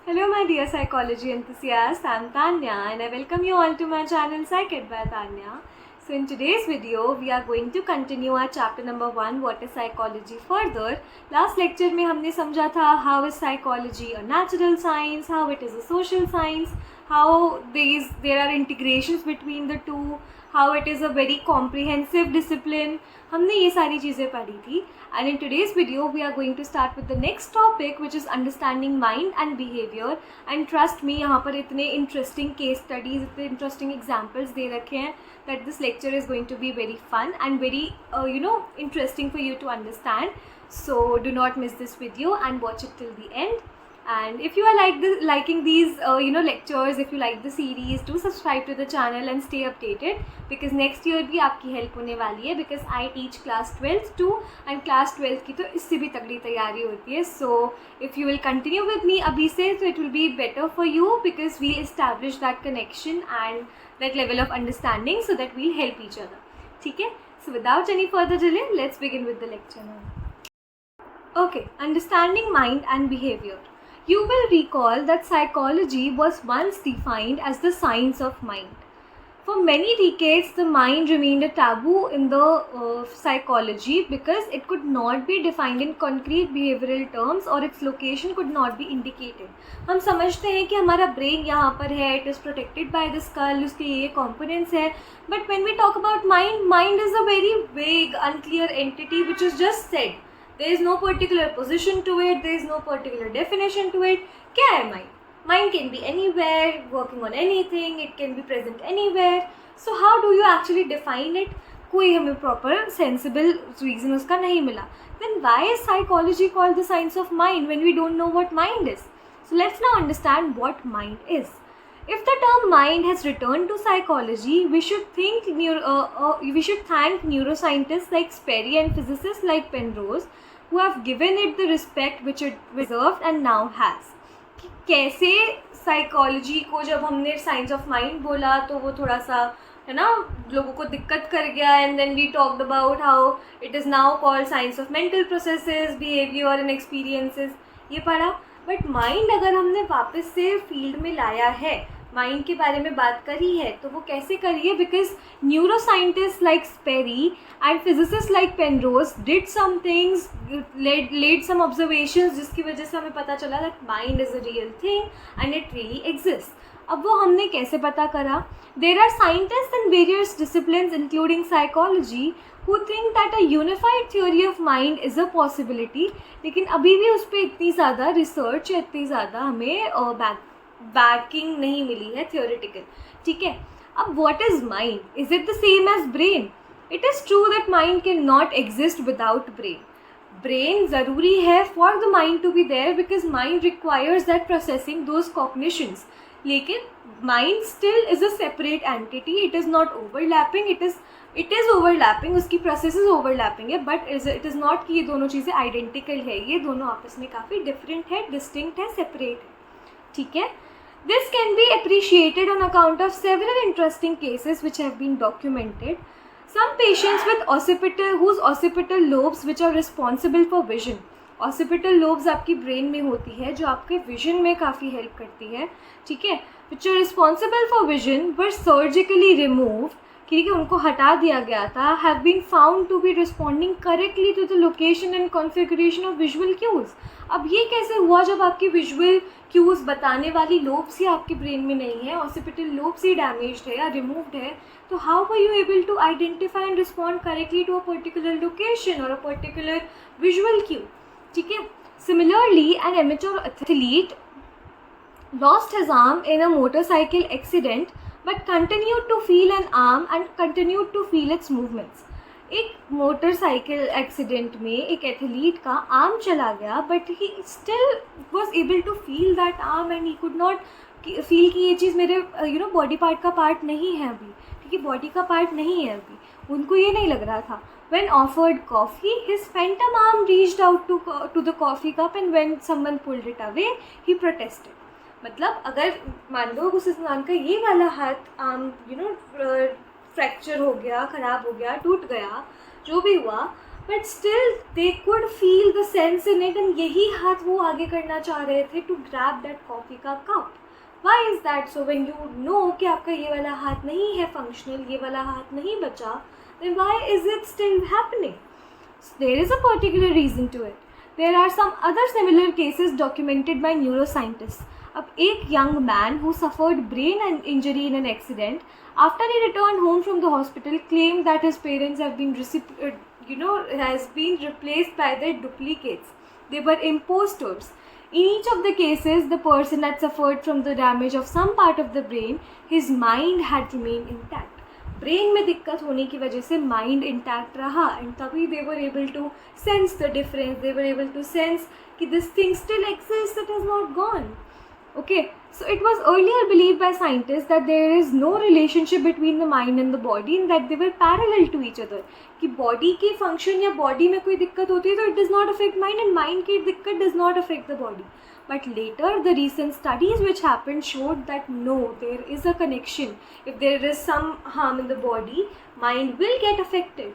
Hello my dear psychology enthusiasts, I'm Tanya and I welcome you all to my channel PsychEd by Tanya. So in today's video, we are going to continue our chapter number 1, what is psychology further. Last lecture में हमने समझा था how is psychology a natural science, how it is a social science, how there are integrations between the two, how it is a very comprehensive discipline. हमने ये सारी चीज़ें पढ़ी थी. And in today's video, we are going to start with the next topic, which is understanding mind and behavior. And trust me, यहाँ पर इतने interesting case studies, इतने interesting examples दे रखे हैं that this lecture is going to be very fun and very interesting for you to understand. So do not miss this video and watch it till the end. And if you are liking these lectures, if you like the series, do subscribe to the channel and stay updated because next year भी आपकी help होने वाली है because I teach class 12th too and class 12th की तो इससे भी तगड़ी तैयारी होती है. So if you will continue with me अभी से so it will be better for you because we establish that connection and that level of understanding so that we'll help each other. ठीक है? So without any further delay, let's begin with the lecture now. Okay, understanding mind and behavior. You will recall that psychology was once defined as the science of mind. For many decades, the mind remained a taboo in the psychology because it could not be defined in concrete behavioral terms or its location could not be indicated. हम समझते हैं कि हमारा brain यहाँ पर है, it is protected by the skull, उसके ये components है. But when we talk about mind, mind is a very vague, unclear entity which is just said. There is no particular position to it, there is no particular definition to it. क्या है mind? Mind can be anywhere, working on anything, it can be present anywhere. So how do you actually define it? कोई हमें proper sensible reason उसका नहीं मिला. Then why is psychology called the science of mind when we don't know what mind is? So let's now understand what mind is. If the term mind has returned to psychology, we should thank neuroscientists like Sperry and physicists like Penrose who have given it the respect which it deserved and now has. कि कैसे psychology को जब हमने science of mind बोला तो वो थोड़ा सा है ना लोगों को दिक्कत कर गया and then we talked about how it is now called science of mental processes behaviour and experiences ये पढ़ा. बट माइंड अगर हमने वापस से फील्ड में लाया है, माइंड के बारे में बात करी है, तो वो कैसे करी है? Because neuroscientist like Sperry and physicist like Penrose did some things, led some observations जिसकी वजह से हमें पता चला that mind is a real thing and it really exist. अब वो हमने कैसे पता करा? There are scientist in various disciplines including psychology who think that a unified theory of mind is a possibility. लेकिन अभी भी उस पर इतनी ज़्यादा रिसर्च, इतनी ज़्यादा हमें बैकिंग नहीं मिली है थियोरेटिकल. ठीक है, अब what is mind? Is it the same as brain? It is true that mind can not exist without brain. Brain ज़रूरी है for the mind to be there because mind requires that processing those cognitions. लेकिन mind still is a separate entity. It is not overlapping. It is overlapping, उसकी processes overlapping है, but it is not कि ये दोनों चीज़ें identical है. ये दोनों आपस में काफ़ी डिफरेंट है, डिस्टिंक्ट है, सेपरेट है. ठीक है. This can be appreciated on account of several interesting cases which have been documented. Some patients with whose occipital lobes which are responsible for vision. Occipital lobes आपकी ब्रेन में होती है जो आपके विजन में काफ़ी हेल्प करती है. ठीक है, which are responsible for vision were surgically removed. ठीक है, उनको हटा दिया गया था. Have been found to be responding correctly to the location and configuration of visual cues. अब ये कैसे हुआ जब आपकी विजुअल क्यूज़ बताने वाली लोब्स ही आपके ब्रेन में नहीं है, ऑसिपिटल लोब्स ही डैमेज्ड है या रिमूव्ड है, तो how were you able to identify and respond correctly to a particular location और अ पर्टिकुलर विजुअल क्यू? ठीक है. Similarly an amateur athlete lost his arm in a motorcycle accident but continued to feel an arm and continued to feel its movements. एक motorcycle accident में एक athlete का arm चला गया but he still was able to feel that arm and he could not feel कि ये चीज़ मेरे body part का पार्ट नहीं है अभी. ठीक है, बॉडी का पार्ट नहीं है अभी, उनको ये नहीं लग रहा था. When offered coffee, his phantom arm reached out to the coffee cup and when someone pulled it away, he protested. मतलब अगर मान लो उस इंसान का ये वाला हाथ आर्म फ्रैक्चर हो गया, ख़राब हो गया, टूट गया, जो भी हुआ, but still they could feel the sense in it, and यही हाथ वो आगे करना चाह रहे थे टू ग्रैब दैट कॉफ़ी का cup. Why is that so? When you know कि आपका ये वाला हाथ नहीं है फंक्शनल, ये वाला हाथ नहीं बचा, then why is it still happening? So there is a particular reason to it. There are some other similar cases documented by neuroscientists. अब एक young man who suffered brain injury in an accident, after he returned home from the hospital, claimed that his parents have been has been replaced by their duplicates. They were imposters. In each of the cases, the person had suffered from the damage of some part of the brain. His mind had remained intact. Brain में दिक्कत होने की वजह से mind intact रहा, and तभी they were able to sense the difference, they were able to sense कि this thing still exist, it is not gone. Okay, so it was earlier believed by scientists that there is no relationship between the mind and the body, and that they were parallel to each other. कि body की function या body में कोई दिक्कत होती है तो it does not affect mind, and mind की दिक्कत does not affect the body. But later the recent studies which happened showed that no, there is a connection. If there is some harm in the body, mind will get affected.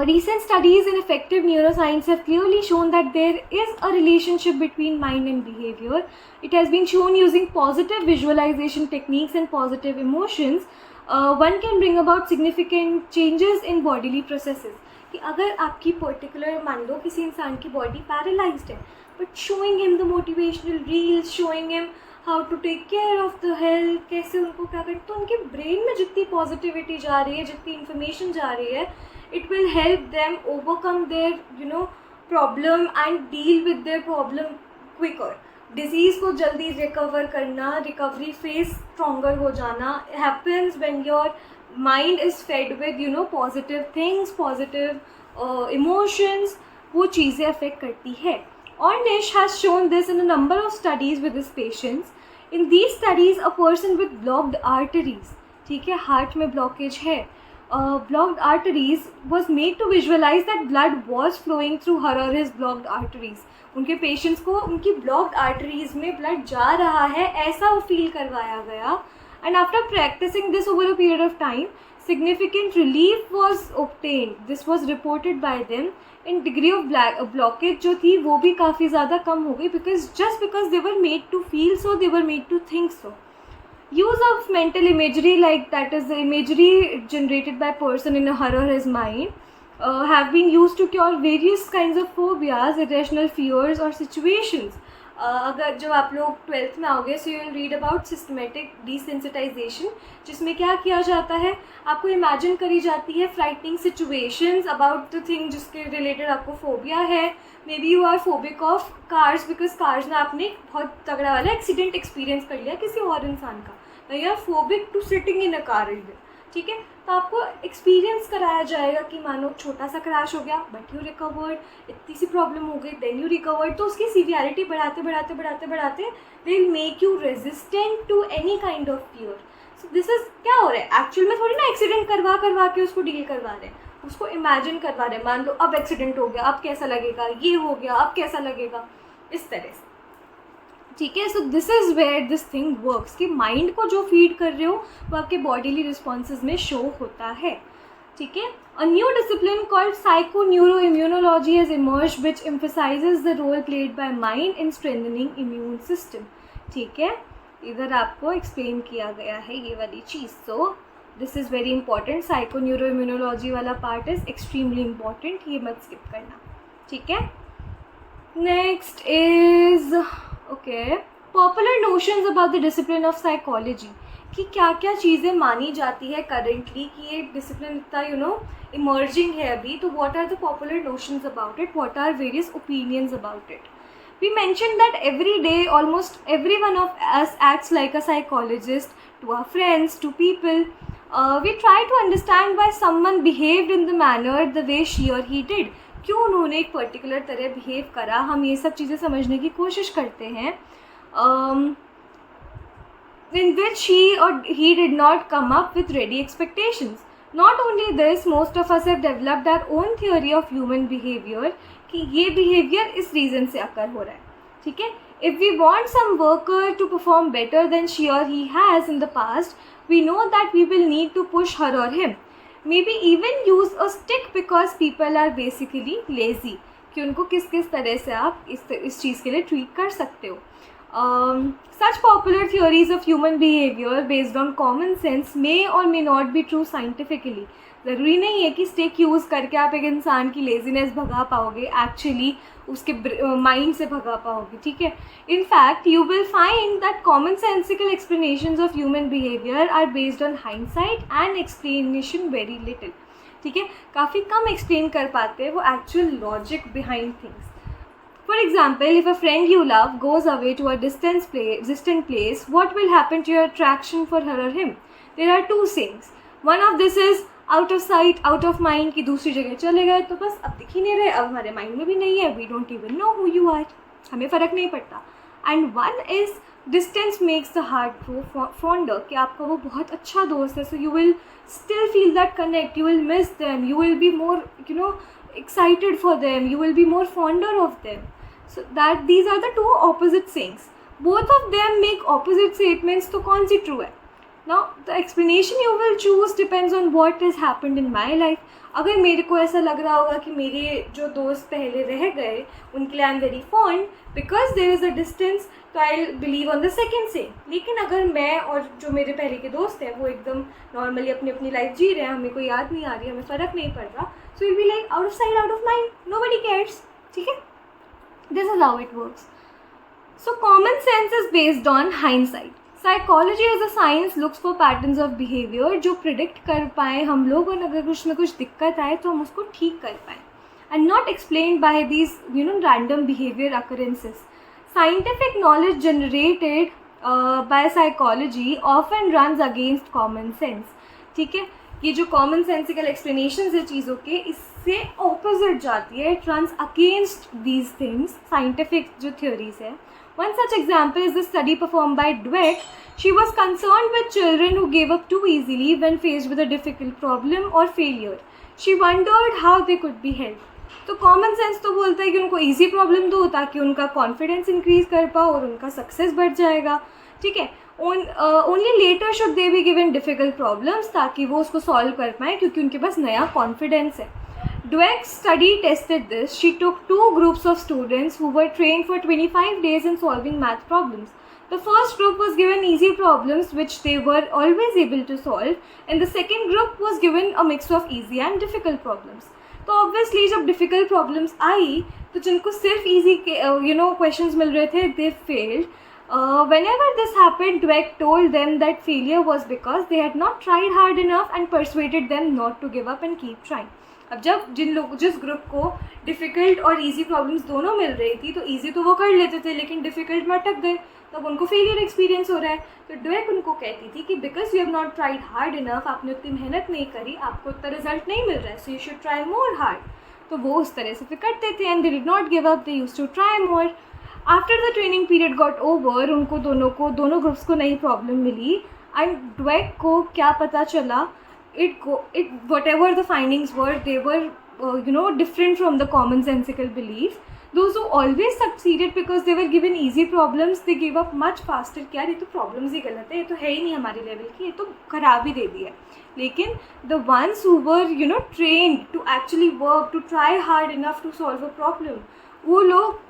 Recent studies in effective neuroscience have clearly shown that there is a relationship between mind and behavior. It has been shown using positive visualization techniques and positive emotions. One can bring about significant changes in bodily processes. कि अगर आपकी particular मान लो किसी इंसान की body paralysed है, but showing him the motivational reels, showing him how to take care of the health, कैसे उनको क्या करें, तो उनके ब्रेन में जितनी पॉजिटिविटी जा रही है, जितनी इन्फॉर्मेशन जा रही है, it will help them overcome their problem and deal with their problem quicker. Disease को जल्दी रिकवर करना, रिकवरी फेस स्ट्रॉन्गर हो जाना happens when your mind is fed with positive things, positive emotions. वो चीज़ें अफेक्ट करती है. Ornish has shown this in a number of studies with his patients. In these studies, a person with blocked arteries, ठीक है, heart में blockage है, blocked arteries was made to visualize that blood was flowing through her or his blocked arteries. उनके patients को उनकी blocked arteries में blood जा रहा है ऐसा वो फील करवाया गया, and after practising this over a period of time significant relief was obtained. This was reported by them, and degree of blockage जो थी वो भी काफ़ी ज़्यादा कम हो गई, just because they were made to feel so, they were made to think so. Use of mental imagery, like that is the imagery generated by person in her or his mind, have been used to cure various kinds of phobias, irrational fears or situations. अगर जब आप लोग 12th में आओगे, so you will read about systematic desensitisation, जिसमें क्या किया जाता है, आपको इमेजिन करी जाती है frightening situations about the thing जिसके रिलेटेड आपको फोबिया है. Maybe you are phobic of cars, because cars में आपने बहुत तगड़ा वाला एक्सीडेंट एक्सपीरियंस कर लिया किसी और इंसान का. You are phobic to sitting in a car, ठीक है. तो आपको एक्सपीरियंस कराया जाएगा कि मानो छोटा सा क्रैश हो गया बट यू रिकवर्ड, इतनी सी प्रॉब्लम हो गई देन यू रिकवर्ड. तो उसकी सीवियरिटी बढ़ाते बढ़ाते बढ़ाते बढ़ाते they will make you resistant to any kind of fear. So this is क्या हो रहा है एक्चुअल में, थोड़ी ना एक्सीडेंट करवा के उसको डील करवा रहे हैं, उसको इमेजिन करवा रहे हैं. मान लो अब एक्सीडेंट हो गया, अब कैसा लगेगा, ये हो गया अब कैसा लगेगा, इस तरह से, ठीक है. So this is where this thing works कि माइंड को जो फीड कर रहे हो वो आपके बॉडीली रिस्पॉन्सेज में शो होता है, ठीक है. A new discipline called psychoneuroimmunology has emerged which emphasises the role played by mind in strengthening immune system, ठीक है. इधर आपको एक्सप्लेन किया गया है ये वाली चीज़. So this is very important. Psychoneuroimmunology वाला पार्ट इज़ एक्सट्रीमली इंपॉर्टेंट, ये मत स्किप करना, ठीक है. Next is popular notions about the discipline of psychology, कि क्या क्या चीज़ें मानी जाती है करेंटली कि ये डिसिप्लिन इतना इमर्जिंग है अभी. तो what are the popular notions about it, what are various opinions about it. We mention that every day almost every one of us acts like a psychologist to our friends, to people. We try to understand why someone behaved in the manner the way she or he did. क्यों उन्होंने एक particular तरह behave करा, हम ये सब चीज़ें समझने की कोशिश करते हैं. In which she or he did not come up with ready expectations. Not only this, most of us have developed our own theory of human behavior कि ये behavior इस reason से occur हो रहा है, ठीक है. If we want some worker to perform better than she or he has in the past, we know that we will need to push her or him. Maybe even use a stick because people are basically lazy, कि उनको किस किस तरह से आप इस चीज़ के लिए ट्रीट कर सकते हो. Such popular theories of human behavior based on common sense may or may not be true scientifically. ज़रूरी नहीं है कि स्टिक यूज़ करके आप एक इंसान की लेजीनेस भगा पाओगे, एक्चुअली उसके माइंड से भगा पाओगे. ठीक है. In fact you will find that common sensical explanations of human behaviour are based on hindsight and explanation very little. ठीक है. काफ़ी कम एक्सप्लेन कर पाते हैं वो actual logic behind things. For example, if a friend you love goes away to a distant place, what will happen to your attraction for her or him? There are two sayings. One of this is out of sight, out of mind, कि दूसरी जगह चले गए तो बस अब दिख ही नहीं रहे, अब हमारे माइंड में भी नहीं है, we don't even know who you are, हमें फ़र्क नहीं पड़ता. And one is distance makes the heart grow fonder, कि आपका वो बहुत अच्छा दोस्त है, so you will still feel that connect, you will miss them, you will be more, excited for them, you will be more fonder of them. So that these are the two opposite sayings. Both of them make opposite statements, तो कौन सी true है? Now the explanation you will choose depends on what has happened in my life. अगर मेरे को ऐसा लग रहा होगा कि मेरे जो दोस्त पहले रह गए उनके लिए I am very fond because there is a distance, तो I believe on the second से. लेकिन अगर मैं और जो मेरे पहले के दोस्त हैं वो एकदम नॉर्मली अपनी अपनी लाइफ जी रहे हैं, हमें कोई याद नहीं आ रही, हमें फ़र्क नहीं पड़ रहा, so will be like out of sight out of mind, nobody cares. ठीक है. This is how it works. So common sense is based on hindsight. Psychology as a science looks for patterns of behavior जो predict कर पाएँ हम लोग, और अगर कुछ ना कुछ दिक्कत आए तो हम उसको ठीक कर पाएँ, and not explained by these random behavior occurrences. Scientific knowledge generated by psychology often runs against common sense. ठीक है. ये जो कॉमन सेंसिकल एक्सप्लेनेशंस है चीज़ों के, इससे ऑपोजिट जाती है. It runs against these things, scientific जो थ्योरीज है. One such example is the study perform by Dweck. She was concerned with children who gave up too easily when faced with a difficult problem और failure. She wondered how they could be help. तो common sense तो बोलता है कि उनको easy problem दो ताकि उनका कॉन्फिडेंस इंक्रीज कर पाओ और उनका सक्सेस बढ़ जाएगा. ठीक है. Only later should they be given difficult problems ताकि वो उसको सॉल्व कर पाएँ, क्योंकि उनके पास नया कॉन्फिडेंस है. Dweck's study tested this. She took two groups of students who were trained for 25 days in solving math problems. The first group was given easy problems which they were always able to solve, and the second group was given a mix of easy and difficult problems. तो obviously जब difficult problems आई तो जिनको सिर्फ easy questions मिल रहे थे, they failed. Whenever this happened, Dweck told them that failure was because they had not tried hard enough and persuaded them not to give up and keep trying. अब जब जिस group को difficult और easy problems दोनों मिल रही थी तो easy तो वो कर लेते थे लेकिन डिफ़िकल्ट में अटक गए, तब उनको फेलियर एक्सपीरियंस हो रहा है. तो ड्वेक उनको कहती थी कि because you have not tried hard enough, आपने उतनी मेहनत नहीं करी, आपको उतना रिजल्ट नहीं मिल रहा है, so you should try more hard. तो वो उस तरह से फिर करते थे and they did not give up, they used to try more. After the training period got over, उनको दोनों ग्रुप्स को नई प्रॉब्लम मिली एंड ड्वेक को क्या पता चला, whatever the findings were, they were different from the common sensical belief. Those who always succeeded because they were given easy problems, they gave up much faster. क्या ये तो problems ही गलत है, ये तो है ही नहीं हमारे लेवल की, ये तो खराब ही दे दी है. लेकिन the ones who were trained to actually work, to try hard enough to solve a problem, वो लोग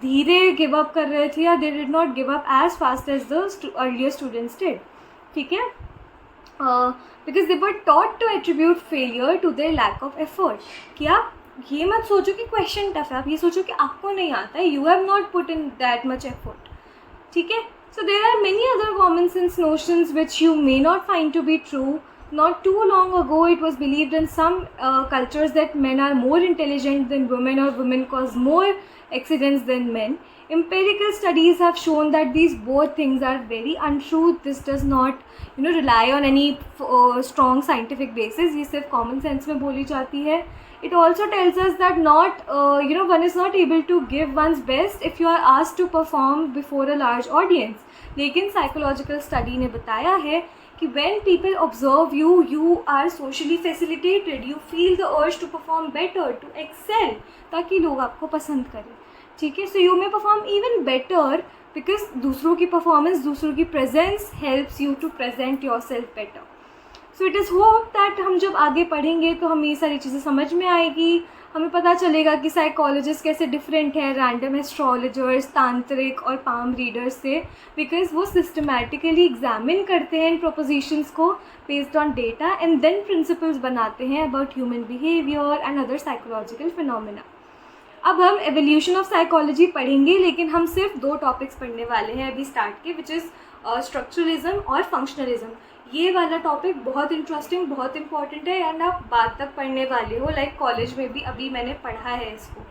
धीरे गिव अप कर रहे थे या they did not give up as fast as the earlier students did. ठीक है. Because they were taught to attribute failure to their lack of effort. कि आप ये मत सोचो कि क्वेश्चन टफ है, आप ये सोचो कि आपको नहीं आता है, you have not put in that much effort. ठीक है. So there are many other common sense notions which you may not find to be true. Not too long ago it was believed in some cultures that men are more intelligent than women or women cause more accidents than men. Empirical studies have shown that these both things are very untrue. This does not rely on any strong scientific basis. ये सिर्फ common sense में बोली जाती है. It also tells us that not one is not able to give one's best if you are asked to perform before a large audience. लेकिन psychological study ने बताया है कि when people observe you, you are socially facilitated. You feel the urge to perform better, to excel, ताकि लोग आपको पसंद करें. ठीक है. So you may perform even better because दूसरों की performance, दूसरों की presence helps you to present yourself better. So it is hope that हम जब आगे पढ़ेंगे तो हमें ये सारी चीज़ें समझ में आएगी, हमें पता चलेगा कि साइकोलॉजिस्ट कैसे डिफरेंट है रैंडम एस्ट्रोलॉजर्स, तांत्रिक और पाम रीडर्स से, बिकॉज वो सिस्टमैटिकली एग्जामिन करते हैं इन प्रोपोजिशंस को based on data and then principles बनाते हैं about human behaviour and other psychological phenomena. अब हम एवोल्यूशन ऑफ साइकोलॉजी पढ़ेंगे, लेकिन हम सिर्फ 2 टॉपिक्स पढ़ने वाले हैं अभी स्टार्ट के, विच इज़ स्ट्रक्चरलिज्म और फंक्शनलिज्म। ये वाला टॉपिक बहुत इंटरेस्टिंग, बहुत इंपॉर्टेंट है एंड आप बाद तक पढ़ने वाले हो, लाइक कॉलेज में भी अभी मैंने पढ़ा है इसको।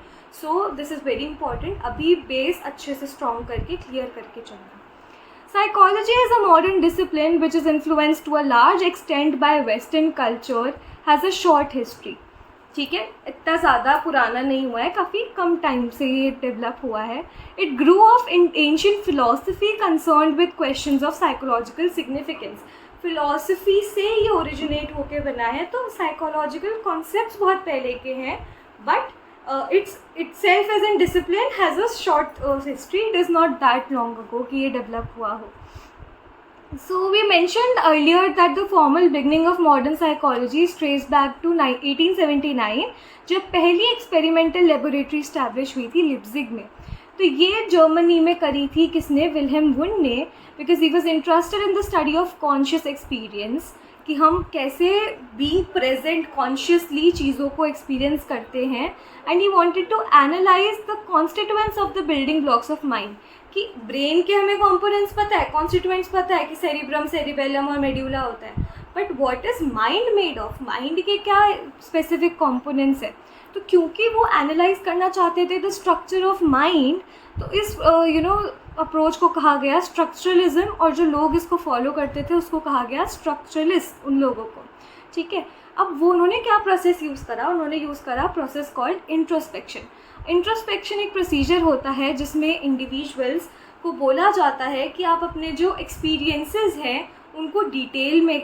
So this is very important, अभी बेस अच्छे से स्ट्रॉन्ग करके क्लियर करके चलना। Psychology is a modern discipline which is influenced to a large extent by western culture, has a short history. ठीक है, इतना ज़्यादा पुराना नहीं हुआ है, काफ़ी कम टाइम से ये डेवलप हुआ है। It grew of in ancient philosophy concerned with questions of psychological significance. Philosophy से ये ओरिजिनेट होके बना है, तो साइकोलॉजिकल कॉन्सेप्ट्स बहुत पहले के हैं, but itself as in discipline has a short history. It is not that long ago कि ये डेवलप हुआ हो। So we mentioned earlier that the formal beginning of modern psychology is traced back to 1879, जब पहली experimental laboratory establish हुई थी Leipzig में। तो ये जर्मनी में करी थी किसने? विल्हेम वुंड ने, because he was interested in the study of conscious experience, कि हम कैसे बीइंग प्रेजेंट कॉन्शियसली चीज़ों को एक्सपीरियंस करते हैं, and he wanted to analyse the constituents of the building blocks of mind, कि ब्रेन के हमें कंपोनेंट्स पता है, कॉन्स्टिट्यूएंट्स पता है कि सेरिब्रम, सेरिबेलम और मेड्यूला होता है, but what is mind made of, mind के क्या स्पेसिफिक कंपोनेंट्स है। तो क्योंकि वो एनालाइज करना चाहते थे द स्ट्रक्चर ऑफ माइंड, तो इस अप्रोच को कहा गया स्ट्रक्चरलिज्म, और जो लोग इसको फॉलो करते थे उसको कहा गया स्ट्रक्चरलिस्ट, उन लोगों को। ठीक है, अब वो उन्होंने क्या प्रोसेस यूज़ करा? उन्होंने यूज़ करा प्रोसेस कॉल्ड इंट्रोस्पेक्शन। इंट्रोस्पेक्शन एक प्रोसीजर होता है जिसमें इंडिविजुअल्स को बोला जाता है कि आप अपने जो एक्सपीरियंसेस हैं उनको डिटेल में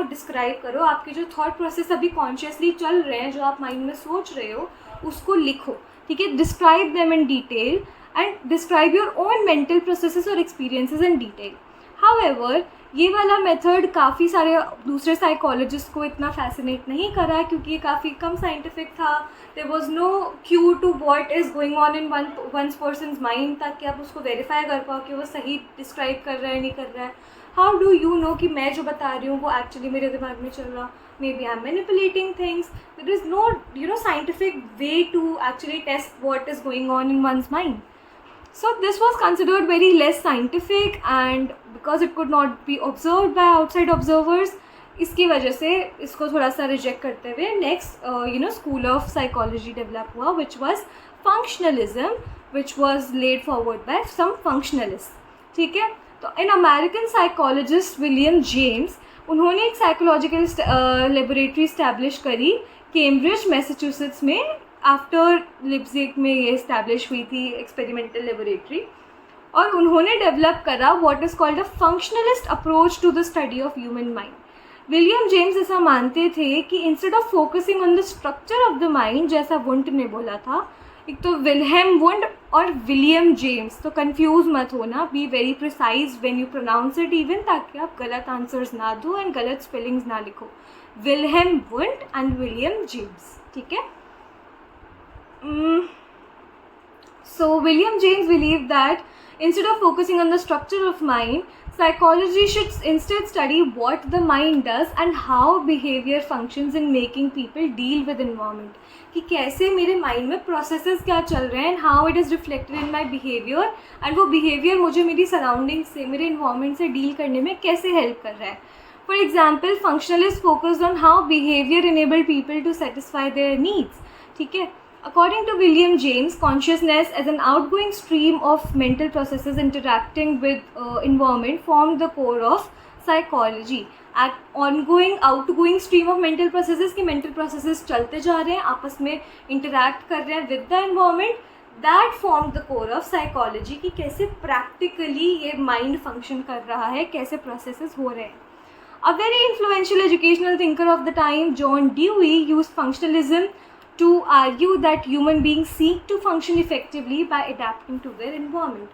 डिस्क्राइब करो, आपके जो थॉट प्रोसेस अभी कॉन्शियसली चल रहे हैं, जो आप माइंड में सोच रहे हो, उसको लिखो। ठीक है, describe them in detail and describe your own mental processes और एक्सपीरियंसेस इन डिटेल। हाउएवर ये वाला मेथड काफ़ी सारे दूसरे साइकोलॉजिस्ट को इतना फैसिनेट नहीं करा, क्योंकि ये काफ़ी कम साइंटिफिक था। There was no cue to what is going on in one's person's mind, ताकि आप उसको वेरीफाई कर पाओ कि वो सही डिस्क्राइब कर रहा है नहीं कर रहा है। हाउ डू यू नो कि मैं जो बता रही हूँ वो एक्चुअली मेरे दिमाग में चल रहा? Maybe I am manipulating things. There is no scientific way to actually test what is going on in one's mind. So this was considered very less scientific, and because it could not be observed by outside observers, इसकी वजह से इसको थोड़ा सा reject करते हुए next school of psychology develop हुआ, which was functionalism, which was led forward by some functionalist. ठीक है, तो इन अमेरिकन साइकोलॉजिस्ट विलियम जेम्स, उन्होंने एक साइकोलॉजिकल लेबोरेटरी इस्टेब्लिश करी कैम्ब्रिज मैसेच्यूसेट्स में। आफ्टर लिप्जिग में ये इस्टेब्लिश हुई थी एक्सपेरिमेंटल लेबोरेटरी, और उन्होंने डेवलप करा what is called a functionalist approach to the study of human mind. William James ऐसा मानते थे कि instead of focusing on the structure of the mind, जैसा वुंड ने बोला था, एक तो विल्हेम वुंड और विलियम जेम्स, तो कंफ्यूज मत होना, be very precise when you pronounce it even, ताकि आप गलत आंसर्स ना दो एंड गलत स्पेलिंग्स ना लिखो। Wilhelm wound and William James. ठीक है, so William James believed that instead of focusing on the structure of mind, psychology should instead study what the mind does and how behavior functions in making people deal with environment, कि कैसे मेरे mind में processes क्या चल रहे हैं, how it is reflected in my behaviour, and वो behaviour मुझे मेरी सराउंडिंग से, मेरे इन्वायरमेंट से डील करने में कैसे हेल्प कर रहा है। For example, functionalist focused on how behaviour enable people to satisfy their needs. ठीक है, according to William James, consciousness as an outgoing stream of mental processes interacting with environment formed the core of psychology. Ongoing, outgoing stream of mental processes, कि mental processes चलते जा रहे हैं, आपस में interact कर रहे हैं with the environment, that formed the core of psychology, कि कैसे practically ये mind function कर रहा है, कैसे processes हो रहे हैं। A very influential educational thinker of the time, John Dewey, used functionalism to argue that human beings seek to function effectively by adapting to their environment.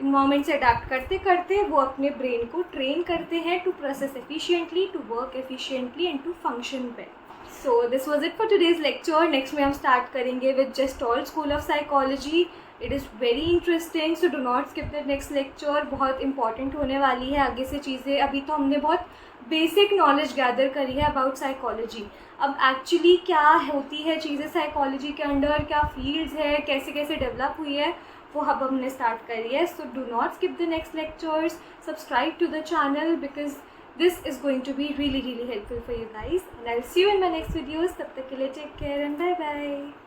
Environment से adapt करते करते वो अपने ब्रेन को ट्रेन करते हैं to process efficiently, to work efficiently and to function well. So this was it for today's lecture. Next में हम start करेंगे with Gestalt School of Psychology. It is very interesting, so do not skip the next lecture. बहुत important होने वाली है आगे से चीज़ें. अभी तो हमने बहुत बेसिक नॉलेज गैदर करी है अबाउट साइकोलॉजी. अब एक्चुअली क्या होती है चीज़ें साइकोलॉजी के अंडर, क्या फील्ड्स है, कैसे कैसे डेवलप हुई है, वो अब हमने स्टार्ट करी है. So do not skip the next lectures. Subscribe to the channel because this is going to be really helpful for you guys, and I'll see you in my next videos. तब तक के लिए take care and bye bye.